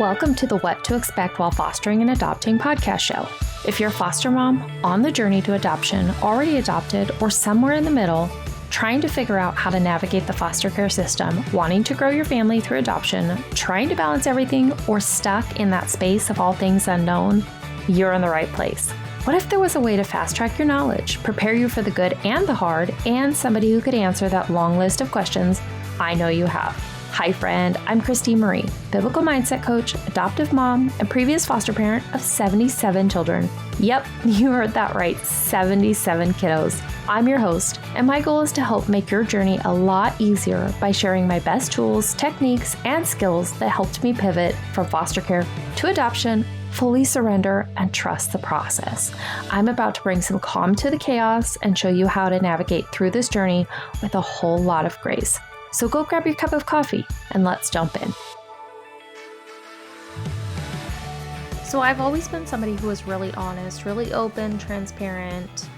Welcome to the What to Expect While Fostering and Adopting podcast show. If you're a foster mom, on the journey to adoption, already adopted, or somewhere in the middle, trying to figure out how to navigate the foster care system, wanting to grow your family through adoption, trying to balance everything, or stuck in that space of all things unknown, you're in the right place. What if there was a way to fast track your knowledge, prepare you for the good and the hard, and somebody who could answer that long list of questions I know you have? Hi friend, I'm Christine Marie, biblical mindset coach, adoptive mom, and previous foster parent of 77 children. Yep, you heard that right, 77 kiddos. I'm your host, and my goal is to help make your journey a lot easier by sharing my best tools, techniques, and skills that helped me pivot from foster care to adoption, fully surrender, and trust the process. I'm about to bring some calm to the chaos and show you how to navigate through this journey with a whole lot of grace. So go grab your cup of coffee and let's jump in. So I've always been somebody who was really honest, really open, transparent.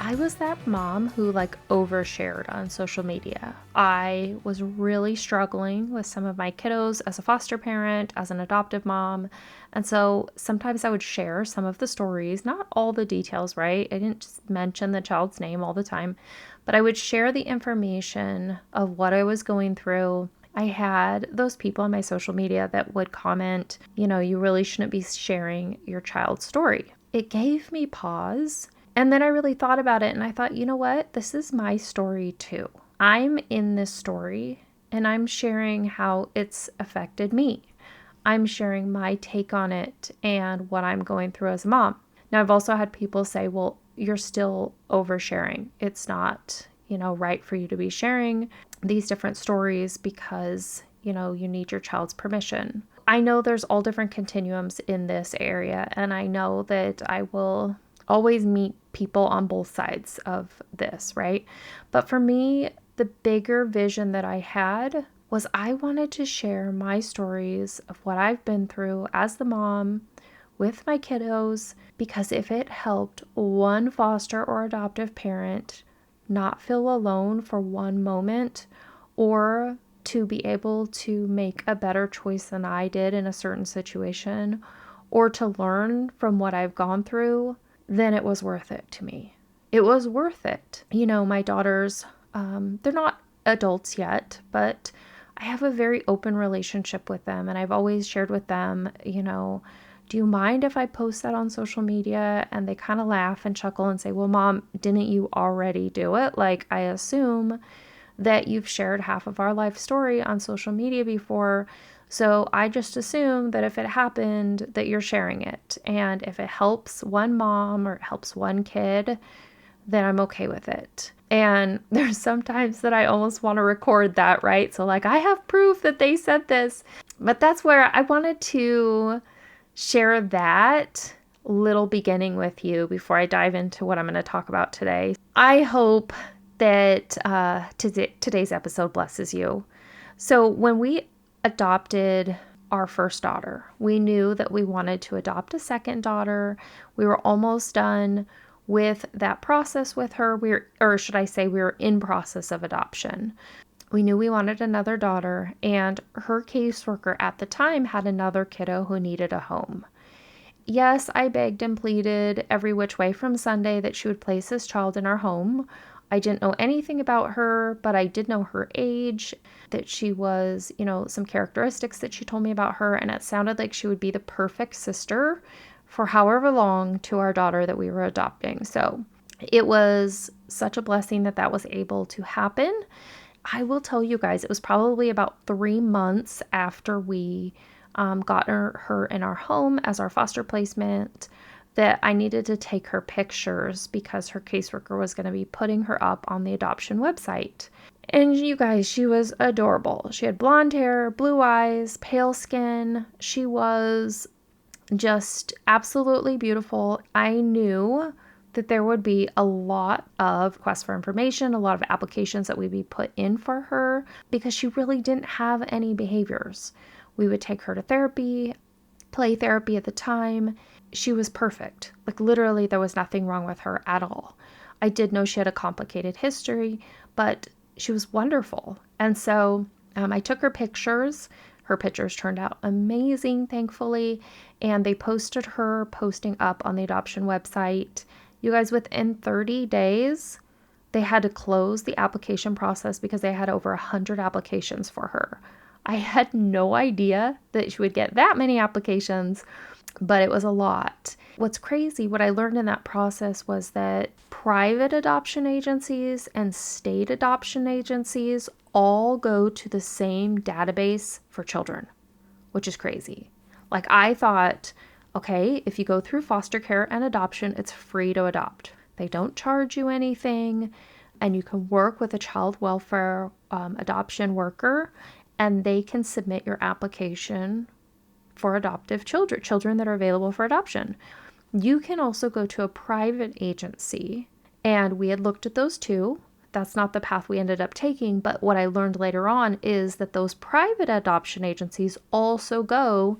I was that mom who overshared on social media. I was really struggling with some of my kiddos as a foster parent, as an adoptive mom. And so sometimes I would share some of the stories, not all the details, right? I didn't just mention the child's name all the time, but I would share the information of what I was going through. I had those people on my social media that would comment, you really shouldn't be sharing your child's story. It gave me pause. And then I really thought about it and I thought, you know what? This is my story too. I'm in this story and I'm sharing how it's affected me. I'm sharing my take on it and what I'm going through as a mom. Now, I've also had people say, well, you're still oversharing. It's not, right for you to be sharing these different stories because, you need your child's permission. I know there's all different continuums in this area, and I know that I will always meet people on both sides of this, right? But for me, the bigger vision that I had was I wanted to share my stories of what I've been through as the mom with my kiddos, because if it helped one foster or adoptive parent not feel alone for one moment, or to be able to make a better choice than I did in a certain situation, or to learn from what I've gone through, then it was worth it to me. It was worth it. My daughters, they're not adults yet, but I have a very open relationship with them. And I've always shared with them, do you mind if I post that on social media? And they kind of laugh and chuckle and say, well, Mom, didn't you already do it? I assume that you've shared half of our life story on social media before. So I just assume that if it happened, that you're sharing it. And if it helps one mom or it helps one kid, then I'm okay with it. And there's sometimes that I almost want to record that, right? So I have proof that they said this. But that's where I wanted to share that little beginning with you before I dive into what I'm going to talk about today. I hope that today's episode blesses you. So when we adopted our first daughter, we knew that we wanted to adopt a second daughter. We were almost done with that process with her. We were in process of adoption. We knew we wanted another daughter, and her caseworker at the time had another kiddo who needed a home. Yes, I begged and pleaded every which way from Sunday that she would place this child in our home. I didn't know anything about her, but I did know her age, that she was, some characteristics that she told me about her, and it sounded like she would be the perfect sister for however long to our daughter that we were adopting. So it was such a blessing that was able to happen. I will tell you guys, it was probably about 3 months after we got her in our home as our foster placement that I needed to take her pictures because her caseworker was going to be putting her up on the adoption website. And you guys, she was adorable. She had blonde hair, blue eyes, pale skin. She was just absolutely beautiful. I knew that there would be a lot of requests for information, a lot of applications that would be put in for her because she really didn't have any behaviors. We would take her to therapy, play therapy at the time. She was perfect. Literally, there was nothing wrong with her at all. I did know she had a complicated history, but she was wonderful. And so I took her pictures. Her pictures turned out amazing, thankfully, and they posted her posting up on the adoption website. You guys, within 30 days, they had to close the application process because they had over 100 applications for her. I had no idea that she would get that many applications, but it was a lot. What's crazy, what I learned in that process was that private adoption agencies and state adoption agencies all go to the same database for children, which is crazy. Like, I thought, okay, if you go through foster care and adoption, it's free to adopt. They don't charge you anything, and you can work with a child welfare adoption worker, and they can submit your application for adoptive children that are available for adoption. You can also go to a private agency, and we had looked at those too. That's not the path we ended up taking, but what I learned later on is that those private adoption agencies also go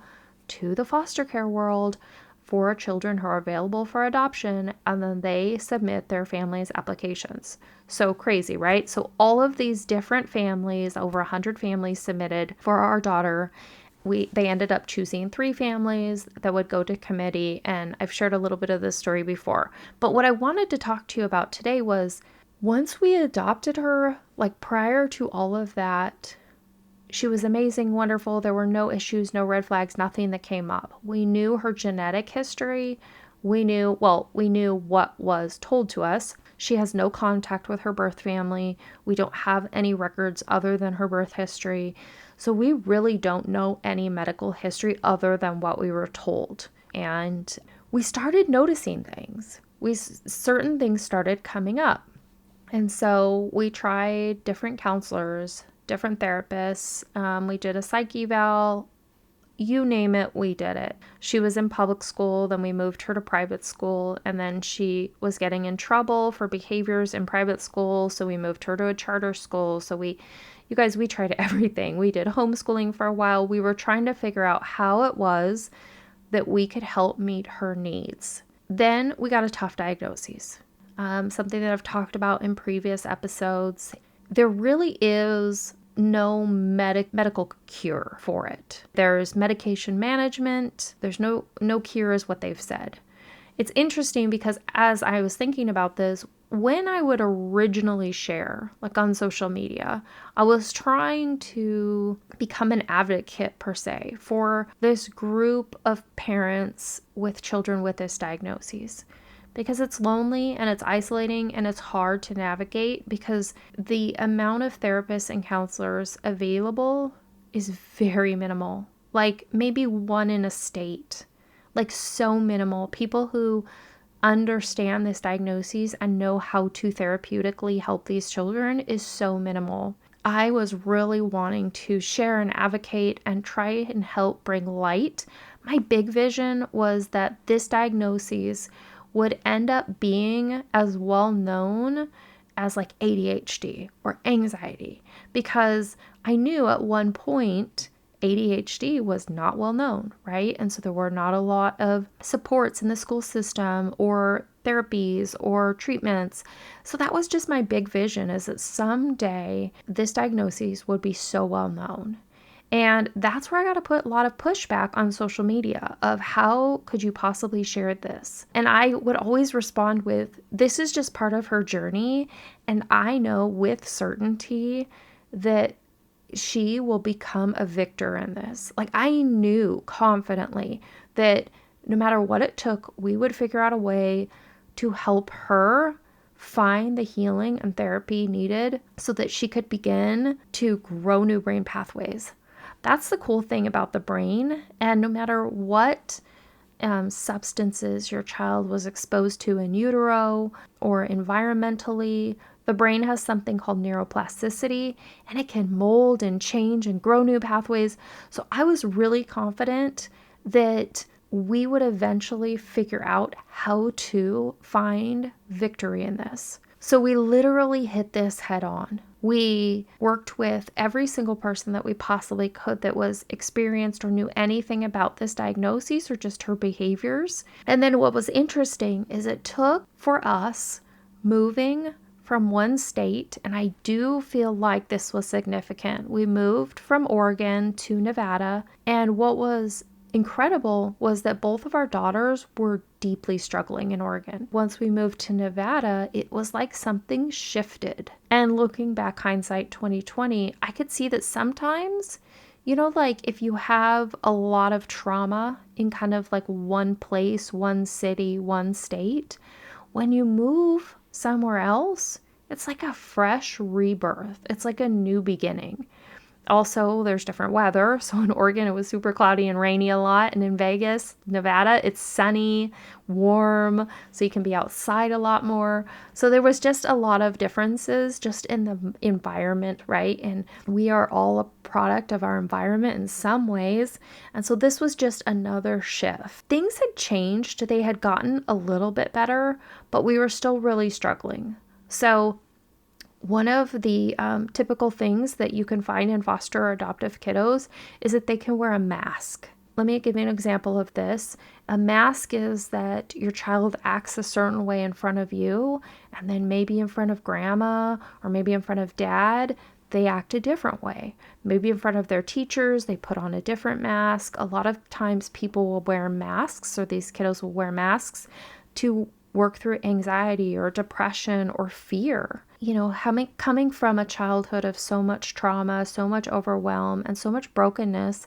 to the foster care world for children who are available for adoption, and then they submit their families' applications. So crazy, right? So all of these different families, over 100 families submitted for our daughter. They ended up choosing 3 families that would go to committee, and I've shared a little bit of this story before. But what I wanted to talk to you about today was, once we adopted her, like prior to all of that, she was amazing, wonderful. There were no issues, no red flags, nothing that came up. We knew her genetic history. We knew what was told to us. She has no contact with her birth family. We don't have any records other than her birth history. So we really don't know any medical history other than what we were told. And we started noticing things. Certain things started coming up. And so we tried different counselors, different therapists. We did a psych eval. You name it, we did it. She was in public school, then we moved her to private school, and then she was getting in trouble for behaviors in private school, so we moved her to a charter school. So you guys, we tried everything. We did homeschooling for a while. We were trying to figure out how it was that we could help meet her needs. Then we got a tough diagnosis. Something that I've talked about in previous episodes. There really is no medical cure for it. There's medication management. There's no cure is what they've said. It's interesting because as I was thinking about this, when I would originally share, like on social media, I was trying to become an advocate per se for this group of parents with children with this diagnosis. Because it's lonely and it's isolating and it's hard to navigate because the amount of therapists and counselors available is very minimal. Like maybe one in a state. Like so minimal. People who understand this diagnosis and know how to therapeutically help these children is so minimal. I was really wanting to share and advocate and try and help bring light. My big vision was that this diagnosis would end up being as well known as like ADHD or anxiety, because I knew at one point ADHD was not well known, right? And so there were not a lot of supports in the school system or therapies or treatments. So that was just my big vision, is that someday this diagnosis would be so well known. And that's where I got to put a lot of pushback on social media of how could you possibly share this? And I would always respond with, this is just part of her journey. And I know with certainty that she will become a victor in this. Like I knew confidently that no matter what it took, we would figure out a way to help her find the healing and therapy needed so that she could begin to grow new brain pathways. That's the cool thing about the brain. And no matter what substances your child was exposed to in utero or environmentally, the brain has something called neuroplasticity, and it can mold and change and grow new pathways. So I was really confident that we would eventually figure out how to find victory in this. So we literally hit this head on. We worked with every single person that we possibly could that was experienced or knew anything about this diagnosis or just her behaviors. And then what was interesting is it took for us moving from one state, and I do feel like this was significant. We moved from Oregon to Nevada, and what was incredible was that both of our daughters were deeply struggling in Oregon. Once we moved to Nevada, it was like something shifted. And looking back, hindsight 2020, I could see that sometimes, like if you have a lot of trauma in kind of like one place, one city, one state, when you move somewhere else, it's like a fresh rebirth. It's like a new beginning. Also, there's different weather. So in Oregon, it was super cloudy and rainy a lot. And in Vegas, Nevada, it's sunny, warm, so you can be outside a lot more. So there was just a lot of differences just in the environment, right? And we are all a product of our environment in some ways. And so this was just another shift. Things had changed. They had gotten a little bit better, but we were still really struggling. So one of the typical things that you can find in foster or adoptive kiddos is that they can wear a mask. Let me give you an example of this. A mask is that your child acts a certain way in front of you, and then maybe in front of grandma or maybe in front of dad, they act a different way. Maybe in front of their teachers, they put on a different mask. A lot of times people will wear masks, or these kiddos will wear masks to work through anxiety or depression or fear. Coming from a childhood of so much trauma, so much overwhelm, and so much brokenness,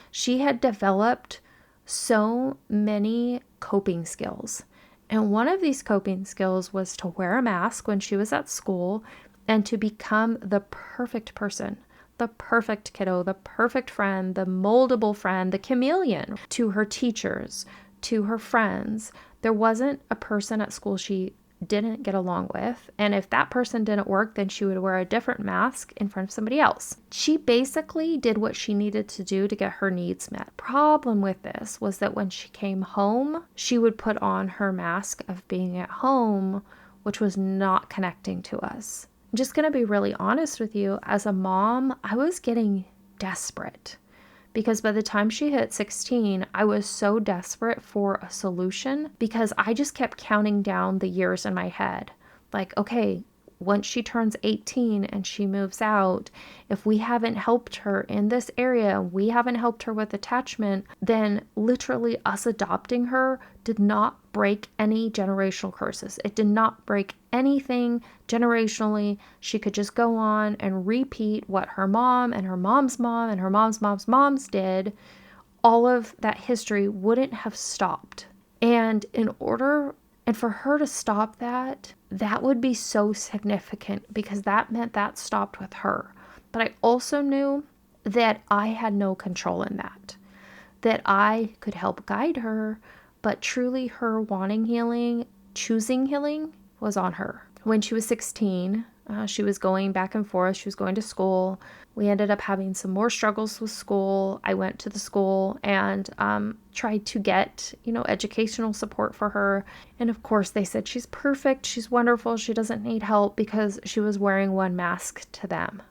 she had developed so many coping skills. And one of these coping skills was to wear a mask when she was at school and to become the perfect person, the perfect kiddo, the perfect friend, the moldable friend, the chameleon to her teachers, to her friends. There wasn't a person at school she didn't get along with. And if that person didn't work, then she would wear a different mask in front of somebody else. She basically did what she needed to do to get her needs met. Problem with this was that when she came home, she would put on her mask of being at home, which was not connecting to us. I'm just going to be really honest with you. As a mom, I was getting desperate. Because by the time she hit 16, I was so desperate for a solution because I just kept counting down the years in my head. Like, okay, once she turns 18 and she moves out, if we haven't helped her in this area, we haven't helped her with attachment, then literally us adopting her did not break any generational curses. It did not break anything generationally. She could just go on and repeat what her mom and her mom's mom and her mom's mom's moms did. All of that history wouldn't have stopped. And for her to stop that would be so significant because that meant that stopped with her. But I also knew that I had no control in that I could help guide her, but truly her wanting healing, choosing healing was on her. When she was 16, she was going back and forth. She was going to school. We ended up having some more struggles with school. I went to the school and tried to get, educational support for her. And of course, they said she's perfect. She's wonderful. She doesn't need help because she was wearing one mask to them.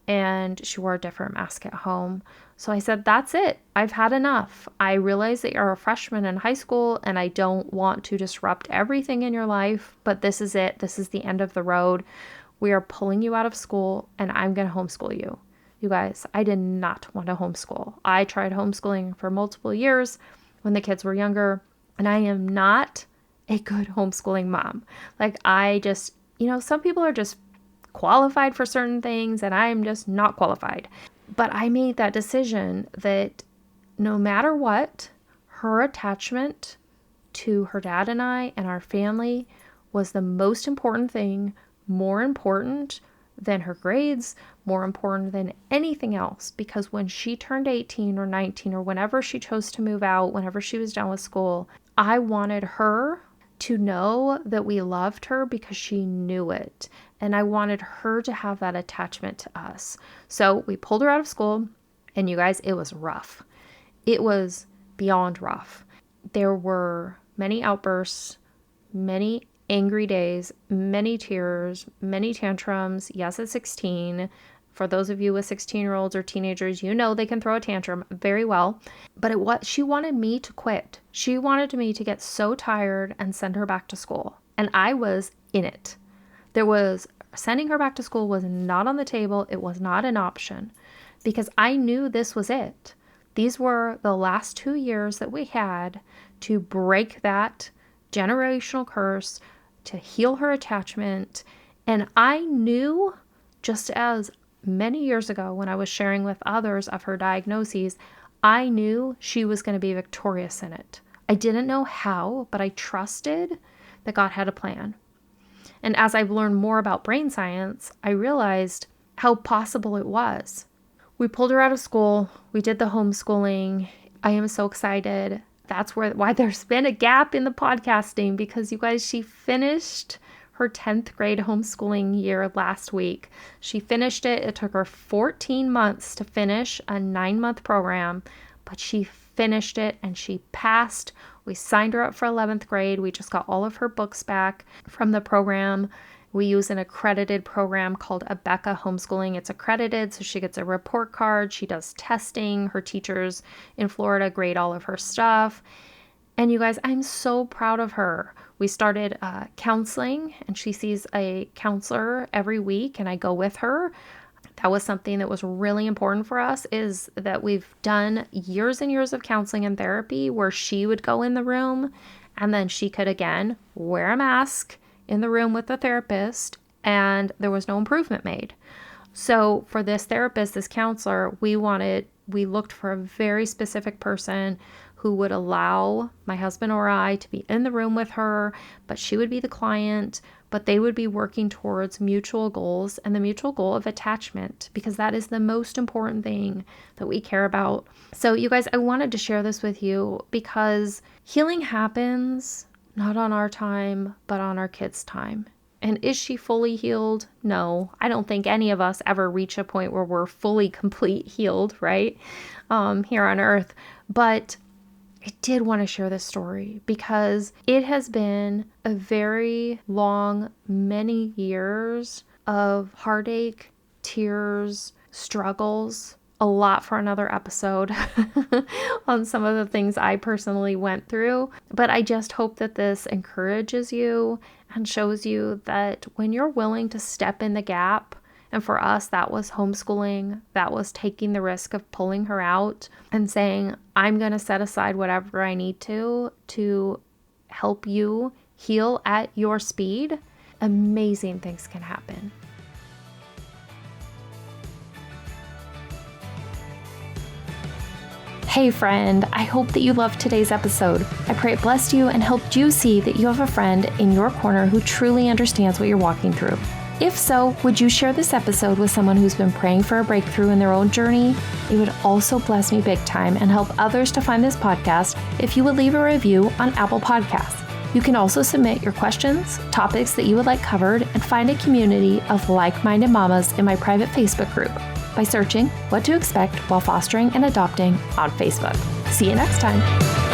And she wore a different mask at home. So I said, that's it. I've had enough. I realize that you're a freshman in high school and I don't want to disrupt everything in your life, but this is it. This is the end of the road. We are pulling you out of school and I'm going to homeschool you. You guys, I did not want to homeschool. I tried homeschooling for multiple years when the kids were younger, and I am not a good homeschooling mom. Like I just, some people are just qualified for certain things and I'm just not qualified. But I made that decision that no matter what, her attachment to her dad and I and our family was the most important thing, more important than her grades, more important than anything else. Because when she turned 18 or 19 or whenever she chose to move out, whenever she was done with school, I wanted her to know that we loved her because she knew it. And I wanted her to have that attachment to us. So we pulled her out of school, and you guys, it was rough. It was beyond rough. There were many outbursts, many angry days, many tears, many tantrums. Yes, at 16. For those of you with 16-year-olds or teenagers, they can throw a tantrum very well. But she wanted me to quit. She wanted me to get so tired and send her back to school. And I was in it. There was Sending her back to school was not on the table. It was not an option because I knew this was it. These were the last 2 years that we had to break that generational curse, to heal her attachment. And I knew, just as many years ago when I was sharing with others of her diagnoses, I knew she was going to be victorious in it. I didn't know how, but I trusted that God had a plan. And as I've learned more about brain science, I realized how possible it was. We pulled her out of school. We did the homeschooling. I am so excited. That's why there's been a gap in the podcasting, because you guys, she finished her 10th grade homeschooling year last week. She finished it. It took her 14 months to finish a 9-month program, but she finished it and she passed. We signed her up for 11th grade. We just got all of her books back from the program. We use an accredited program called Abeka Homeschooling. It's accredited, so she gets a report card. She does testing. Her teachers in Florida grade all of her stuff. And you guys, I'm so proud of her. We started counseling, and she sees a counselor every week, and I go with her. That was something that was really important for us, is that we've done years and years of counseling and therapy where she would go in the room and then she could, again, wear a mask in the room with the therapist, and there was no improvement made. So for this therapist, this counselor, we looked for a very specific person who would allow my husband or I to be in the room with her, but she would be the client, but they would be working towards mutual goals, and the mutual goal of attachment, because that is the most important thing that we care about. So you guys, I wanted to share this with you because healing happens not on our time, but on our kids' time. And is she fully healed? No, I don't think any of us ever reach a point where we're fully complete healed, right? Here on earth. But I did want to share this story because it has been a very long, many years of heartache, tears, struggles, a lot for another episode on some of the things I personally went through. But I just hope that this encourages you and shows you that when you're willing to step in the gap, and for us, that was homeschooling, that was taking the risk of pulling her out and saying, I'm going to set aside whatever I need to help you heal at your speed, amazing things can happen. Hey friend, I hope that you loved today's episode. I pray it blessed you and helped you see that you have a friend in your corner who truly understands what you're walking through. If so, would you share this episode with someone who's been praying for a breakthrough in their own journey? It would also bless me big time and help others to find this podcast if you would leave a review on Apple Podcasts. You can also submit your questions, topics that you would like covered, and find a community of like-minded mamas in my private Facebook group by searching What to Expect While Fostering and Adopting on Facebook. See you next time.